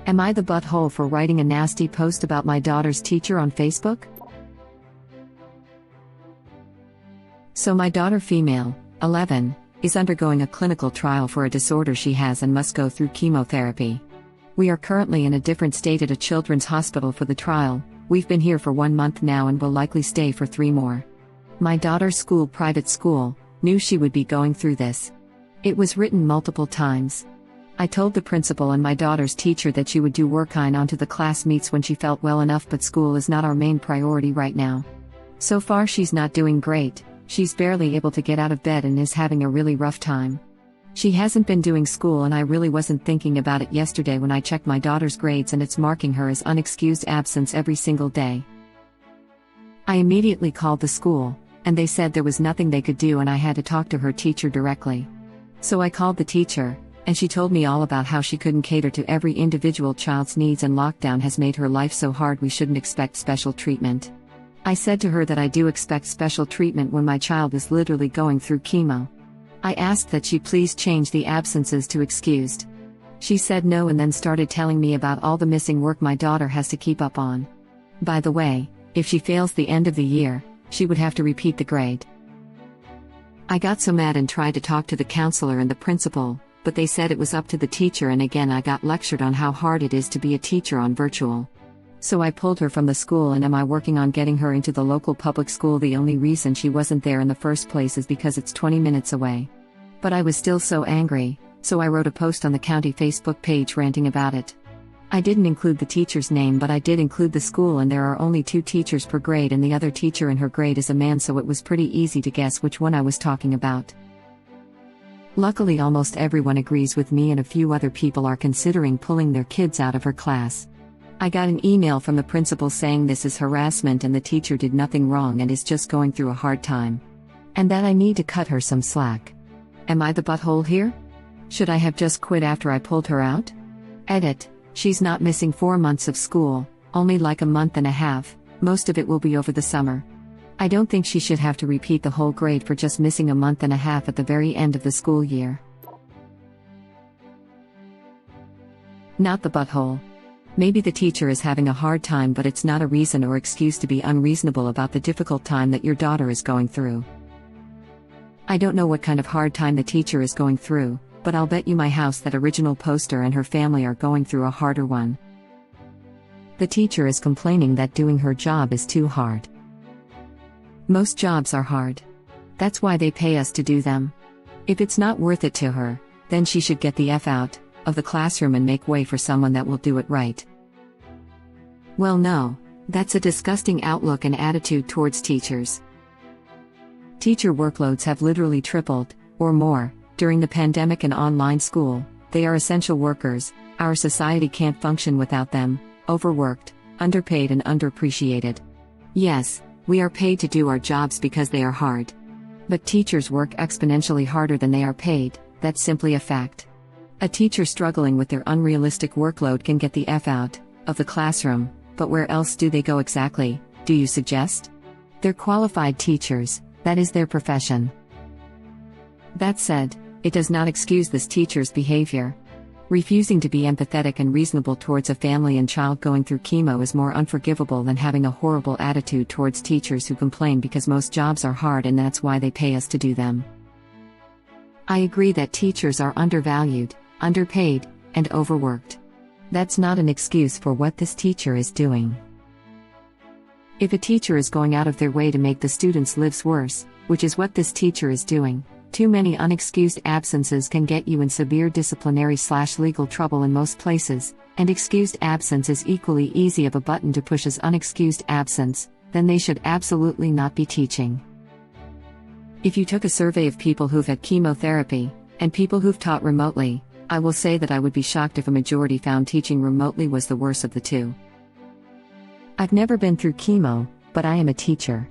Am I the butthole for writing a nasty post about my daughter's teacher on Facebook? So my daughter, female, 11, is undergoing a clinical trial for a disorder she has and must go through chemotherapy. We are currently in a different state at a children's hospital for the trial. We've been here for 1 month now and will likely stay for 3 more. My daughter's school, private school, knew she would be going through this. It was written multiple times. I told the principal and my daughter's teacher that she would do work onto the class meets when she felt well enough, but school is not our main priority right now. So far she's not doing great. She's barely able to get out of bed and is having a really rough time. She hasn't been doing school and I really wasn't thinking about it yesterday when I checked my daughter's grades and it's marking her as unexcused absence every single day. I immediately called the school, and they said there was nothing they could do and I had to talk to her teacher directly. So I called the teacher, and she told me all about how she couldn't cater to every individual child's needs and lockdown has made her life so hard we shouldn't expect special treatment. I said to her that I do expect special treatment when my child is literally going through chemo. I asked that she please change the absences to excused. She said no and then started telling me about all the missing work my daughter has to keep up on. By the way, if she fails the end of the year, she would have to repeat the grade. I got so mad and tried to talk to the counselor and the principal, but they said it was up to the teacher, and again I got lectured on how hard it is to be a teacher on virtual. So I pulled her from the school and am working on getting her into the local public school. The only reason she wasn't there in the first place is because it's 20 minutes away. But I was still so angry, so I wrote a post on the county Facebook page ranting about it. I didn't include the teacher's name, but I did include the school, and there are only 2 teachers per grade and the other teacher in her grade is a man, so it was pretty easy to guess which one I was talking about. Luckily almost everyone agrees with me and a few other people are considering pulling their kids out of her class. I got an email from the principal saying this is harassment and the teacher did nothing wrong and is just going through a hard time. And that I need to cut her some slack. Am I the butthole here? Should I have just quit after I pulled her out? Edit. She's not missing 4 months of school, only like a month and a half, most of it will be over the summer. I don't think she should have to repeat the whole grade for just missing a month and a half at the very end of the school year. Not the butthole. Maybe the teacher is having a hard time, but it's not a reason or excuse to be unreasonable about the difficult time that your daughter is going through. I don't know what kind of hard time the teacher is going through, but I'll bet you my house that original poster and her family are going through a harder one. The teacher is complaining that doing her job is too hard. Most jobs are hard. That's why they pay us to do them. If it's not worth it to her, then she should get the F out of the classroom and make way for someone that will do it right. Well, no, that's a disgusting outlook and attitude towards teachers. Teacher workloads have literally tripled, or more, during the pandemic and online school. They are essential workers. Our society can't function without them. Overworked, underpaid and underappreciated. Yes, we are paid to do our jobs because they are hard. But teachers work exponentially harder than they are paid, that's simply a fact. A teacher struggling with their unrealistic workload can get the F out of the classroom, but where else do they go exactly, do you suggest? They're qualified teachers, that is their profession. That said, it does not excuse this teacher's behavior. Refusing to be empathetic and reasonable towards a family and child going through chemo is more unforgivable than having a horrible attitude towards teachers who complain because most jobs are hard and that's why they pay us to do them. I agree that teachers are undervalued, underpaid, and overworked. That's not an excuse for what this teacher is doing. If a teacher is going out of their way to make the students' lives worse, which is what this teacher is doing, too many unexcused absences can get you in severe disciplinary/legal trouble in most places, and excused absence is equally easy of a button to push as unexcused absence, then they should absolutely not be teaching. If you took a survey of people who've had chemotherapy, and people who've taught remotely, I will say that I would be shocked if a majority found teaching remotely was the worst of the two. I've never been through chemo, but I am a teacher.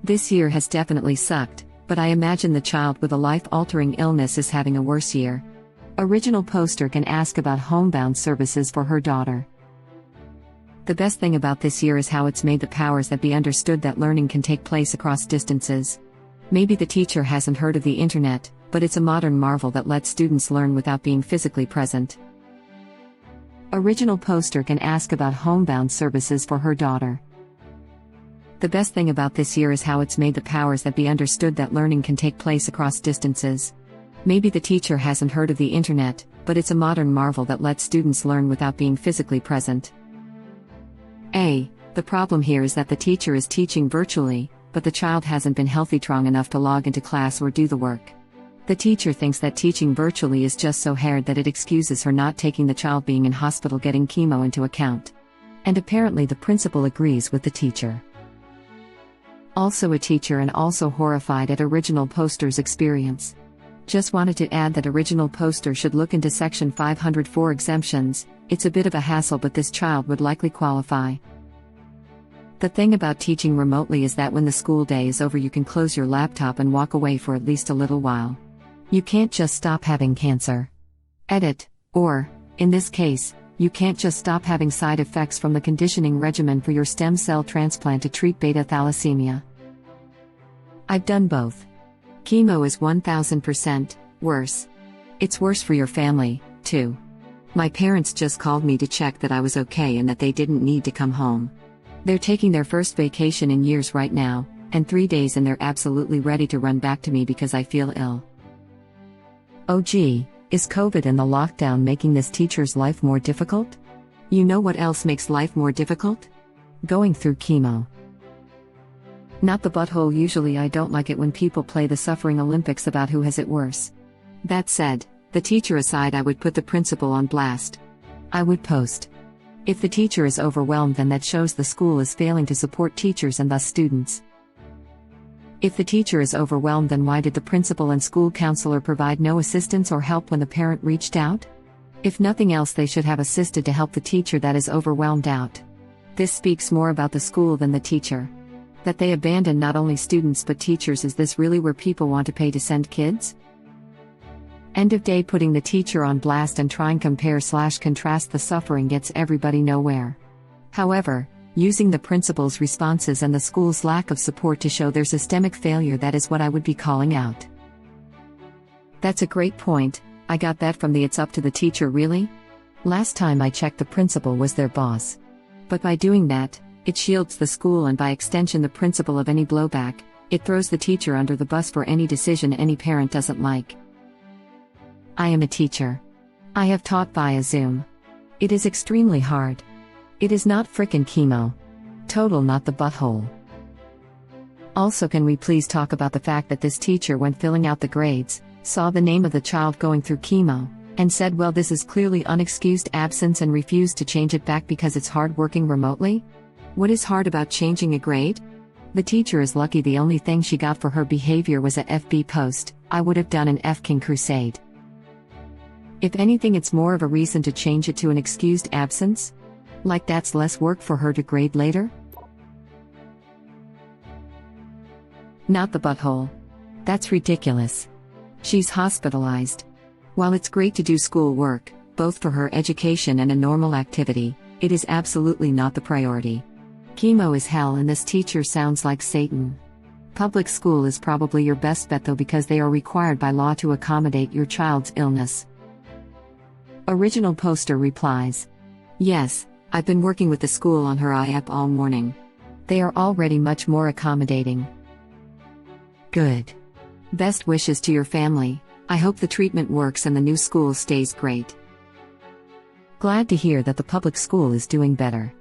This year has definitely sucked, but I imagine the child with a life-altering illness is having a worse year. Original poster can ask about homebound services for her daughter. The best thing about this year is how it's made the powers that be understood that learning can take place across distances. Maybe the teacher hasn't heard of the internet, but it's a modern marvel that lets students learn without being physically present. Original poster can ask about homebound services for her daughter. The best thing about this year is how it's made the powers that be understood that learning can take place across distances. Maybe the teacher hasn't heard of the internet, but it's a modern marvel that lets students learn without being physically present. The problem here is that the teacher is teaching virtually, but the child hasn't been healthy strong enough to log into class or do the work. The teacher thinks that teaching virtually is just so hard that it excuses her not taking the child being in hospital getting chemo into account. And apparently the principal agrees with the teacher. Also a teacher and also horrified at original poster's experience. Just wanted to add that original poster should look into section 504 exemptions. It's a bit of a hassle, but this child would likely qualify. The thing about teaching remotely is that when the school day is over you can close your laptop and walk away for at least a little while. You can't just stop having cancer. Or, in this case, you can't just stop having side effects from the conditioning regimen for your stem cell transplant to treat beta thalassemia. I've done both. Chemo is 1000% worse. It's worse for your family, too. My parents just called me to check that I was okay and that they didn't need to come home. They're taking their first vacation in years right now, and 3 days and they're absolutely ready to run back to me because I feel ill. Oh gee, is COVID and the lockdown making this teacher's life more difficult? You know what else makes life more difficult? Going through chemo. Not the butthole. Usually I don't like it when people play the suffering Olympics about who has it worse. That said, the teacher aside, I would put the principal on blast. I would post. If the teacher is overwhelmed, then that shows the school is failing to support teachers and thus students. If the teacher is overwhelmed, then why did the principal and school counselor provide no assistance or help when the parent reached out? If nothing else, they should have assisted to help the teacher that is overwhelmed out. This speaks more about the school than the teacher. That they abandon not only students but teachers. Is this really where people want to pay to send kids? End of day. Putting the teacher on blast and trying compare/contrast the suffering gets everybody nowhere. However, using the principal's responses and the school's lack of support to show their systemic failure, that is what I would be calling out. That's a great point. I got that from the "it's up to the teacher" really? Last time I checked, the principal was their boss. But by doing that, it shields the school and by extension the principal of any blowback. It throws the teacher under the bus for any decision any parent doesn't like. I am a teacher. I have taught via Zoom. It is extremely hard. It is not frickin' chemo. Total not the butthole. Also, can we please talk about the fact that this teacher, when filling out the grades, saw the name of the child going through chemo, and said, well, this is clearly unexcused absence, and refused to change it back because it's hard working remotely? What is hard about changing a grade? The teacher is lucky the only thing she got for her behavior was a FB post. I would have done an F-king crusade. If anything, it's more of a reason to change it to an excused absence? Like that's less work for her to grade later? Not the butthole. That's ridiculous. She's hospitalized. While it's great to do school work, both for her education and a normal activity, it is absolutely not the priority. Chemo is hell and this teacher sounds like Satan. Public school is probably your best bet though, because they are required by law to accommodate your child's illness. Original poster replies. Yes, I've been working with the school on her IEP all morning. They are already much more accommodating. Good. Best wishes to your family. I hope the treatment works and the new school stays great. Glad to hear that the public school is doing better.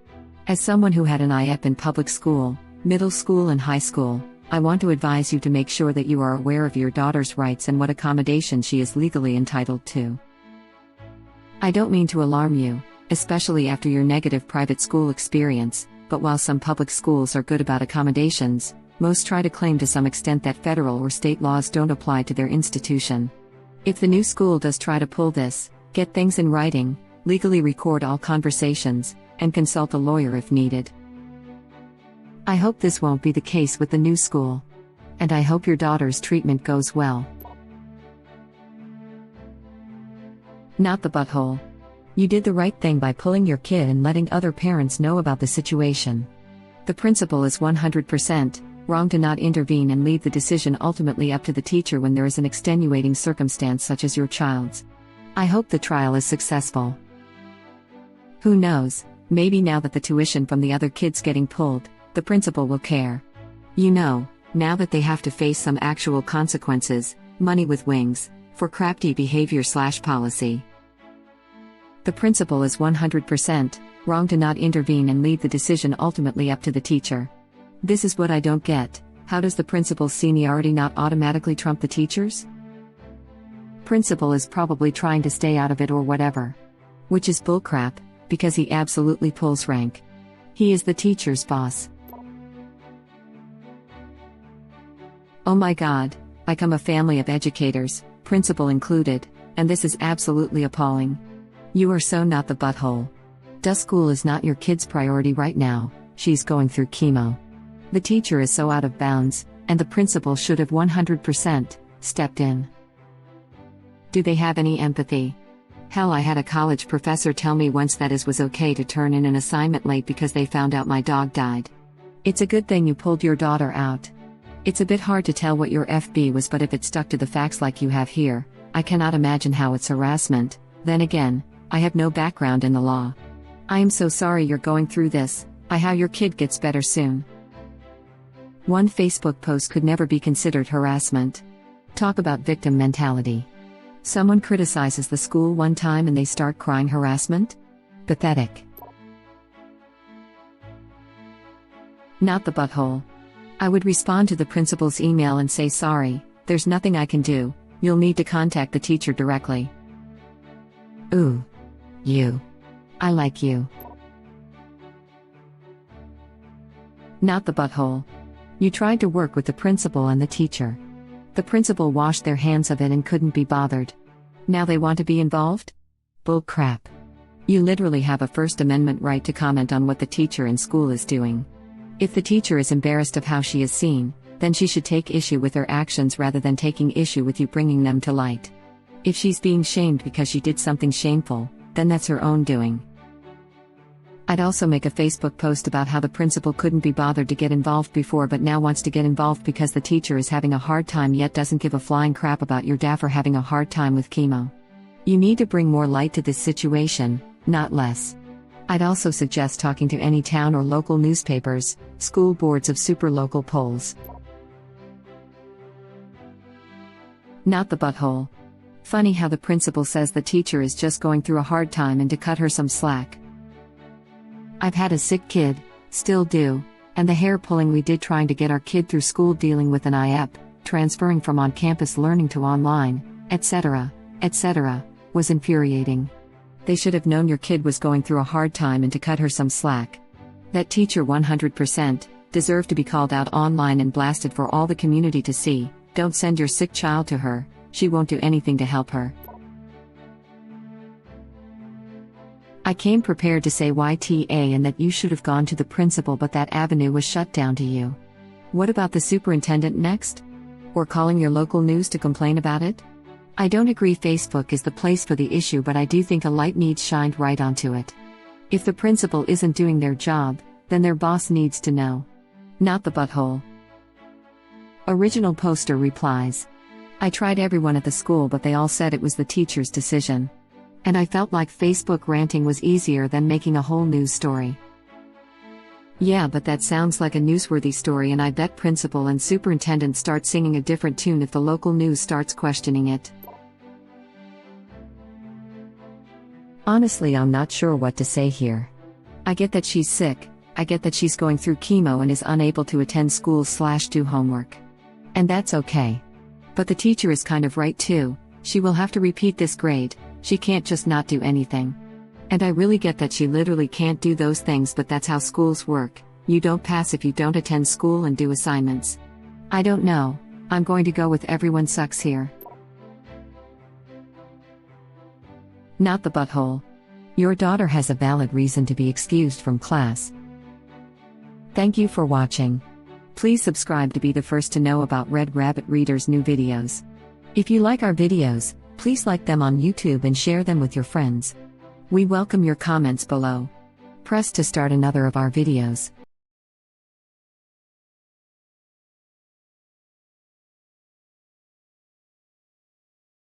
As someone who had an IEP in public school, middle school and high school, I want to advise you to make sure that you are aware of your daughter's rights and what accommodation she is legally entitled to. I don't mean to alarm you, especially after your negative private school experience, but while some public schools are good about accommodations, most try to claim to some extent that federal or state laws don't apply to their institution. If the new school does try to pull this, get things in writing, legally record all conversations, and consult a lawyer if needed. I hope this won't be the case with the new school. And I hope your daughter's treatment goes well. Not the butthole. You did the right thing by pulling your kid and letting other parents know about the situation. The principal is 100% wrong to not intervene and leave the decision ultimately up to the teacher when there is an extenuating circumstance such as your child's. I hope the trial is successful. Who knows, maybe now that the tuition from the other kids getting pulled, the principal will care. You know, now that they have to face some actual consequences, money with wings, for crafty behavior/policy. The principal is 100% wrong to not intervene and leave the decision ultimately up to the teacher. This is what I don't get. How does the principal's seniority not automatically trump the teacher's? Principal is probably trying to stay out of it or whatever. Which is bullcrap, because he absolutely pulls rank. He is the teacher's boss. Oh my God, I come a family of educators, principal included, and this is absolutely appalling. You are so not the butthole. School is not your kid's priority right now, she's going through chemo. The teacher is so out of bounds, and the principal should have 100% stepped in. Do they have any empathy? Hell, I had a college professor tell me once that it was okay to turn in an assignment late because they found out my dog died. It's a good thing you pulled your daughter out. It's a bit hard to tell what your FB was, but if it stuck to the facts like you have here, I cannot imagine how it's harassment. Then again, I have no background in the law. I am so sorry you're going through this. I hope your kid gets better soon. One Facebook post could never be considered harassment. Talk about victim mentality. Someone criticizes the school one time and they start crying harassment? Pathetic. Not the butthole. I would respond to the principal's email and say sorry, there's nothing I can do, you'll need to contact the teacher directly. Ooh. You. I like you. Not the butthole. You tried to work with the principal and the teacher. The principal washed their hands of it and couldn't be bothered. Now they want to be involved? Bull crap. You literally have a First Amendment right to comment on what the teacher in school is doing. If the teacher is embarrassed of how she is seen, then she should take issue with her actions rather than taking issue with you bringing them to light. If she's being shamed because she did something shameful, then that's her own doing. I'd also make a Facebook post about how the principal couldn't be bothered to get involved before but now wants to get involved because the teacher is having a hard time yet doesn't give a flying crap about your dad for having a hard time with chemo. You need to bring more light to this situation, not less. I'd also suggest talking to any town or local newspapers, school boards of super local polls. Not the butthole. Funny how the principal says the teacher is just going through a hard time and to cut her some slack. I've had a sick kid, still do, and the hair pulling we did trying to get our kid through school dealing with an IEP, transferring from on-campus learning to online, etc., was infuriating. They should have known your kid was going through a hard time and to cut her some slack. That teacher 100% deserved to be called out online and blasted for all the community to see. Don't send your sick child to her, she won't do anything to help her. I came prepared to say YTA and that you should have gone to the principal, but that avenue was shut down to you. What about the superintendent next? Or calling your local news to complain about it? I don't agree Facebook is the place for the issue, but I do think a light needs shined right onto it. If the principal isn't doing their job, then their boss needs to know. Not the butthole. Original poster replies. I tried everyone at the school but they all said it was the teacher's decision. And I felt like Facebook ranting was easier than making a whole news story. Yeah, but that sounds like a newsworthy story, and I bet principal and superintendent start singing a different tune if the local news starts questioning it. Honestly, I'm not sure what to say here. I get that she's sick, I get that she's going through chemo and is unable to attend school/do homework. And that's okay. But the teacher is kind of right too, she will have to repeat this grade. She can't just not do anything. And I really get that she literally can't do those things, but that's how schools work. You don't pass if you don't attend school and do assignments. I don't know, I'm going to go with everyone sucks here. Not the butthole. Your daughter has a valid reason to be excused from class. Thank you for watching. Please subscribe to be the first to know about Red Rabbit Reader's new videos. If you like our videos, please like them on YouTube and share them with your friends. We welcome your comments below. Press to start another of our videos.